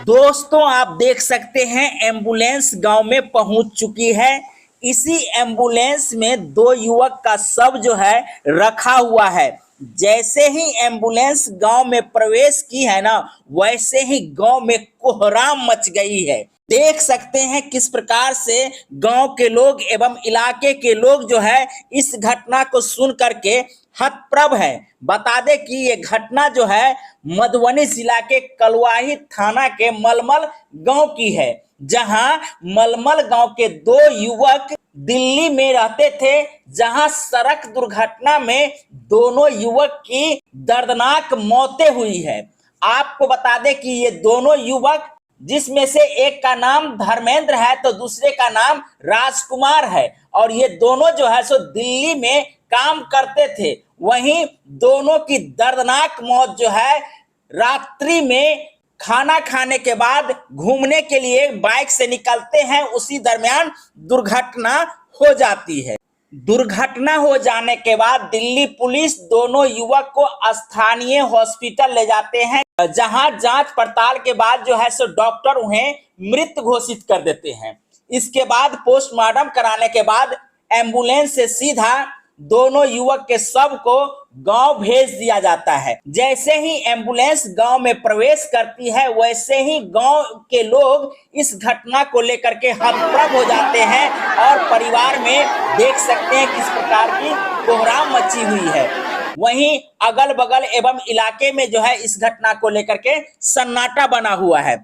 दोस्तों आप देख सकते हैं एम्बुलेंस गांव में पहुंच चुकी है। इसी एम्बुलेंस में दो युवक का शव जो है रखा हुआ है। जैसे ही एम्बुलेंस गांव में प्रवेश की है ना, वैसे ही गांव में कोहराम मच गई है। देख सकते हैं किस प्रकार से गांव के लोग एवं इलाके के लोग जो है इस घटना को सुन करके हतप्रभ है। बता दें कि ये घटना जो है मधुबनी जिला के कलुआही थाना के मलमल गांव की है, जहां मलमल गांव के दो युवक दिल्ली में रहते थे, जहां सड़क दुर्घटना में दोनों युवक की दर्दनाक मौतें हुई है। आपको बता दें कि ये दोनों युवक, जिसमें से एक का नाम धर्मेंद्र है तो दूसरे का नाम राजकुमार है, और ये दोनों जो है सो दिल्ली में काम करते थे। वहीं दोनों की दर्दनाक मौत जो है रात्रि में खाना खाने के बाद घूमने के लिए बाइक से निकलते हैं, उसी दरमियान दुर्घटना हो जाती है। दुर्घटना हो जाने के बाद दिल्ली पुलिस दोनों युवक को स्थानीय हॉस्पिटल ले जाते हैं, जहां जांच पड़ताल के बाद जो है सो डॉक्टर उन्हें मृत घोषित कर देते हैं। इसके बाद पोस्टमार्टम कराने के बाद एम्बुलेंस से सीधा दोनों युवक के शव को गांव भेज दिया जाता है। जैसे ही एम्बुलेंस गांव में प्रवेश करती है, वैसे ही गांव के लोग इस घटना को लेकर के हतप्रभ हो जाते हैं, और परिवार में देख सकते हैं किस प्रकार की कोहराम मची हुई है। वहीं अगल बगल एवं इलाके में जो है इस घटना को लेकर के सन्नाटा बना हुआ है।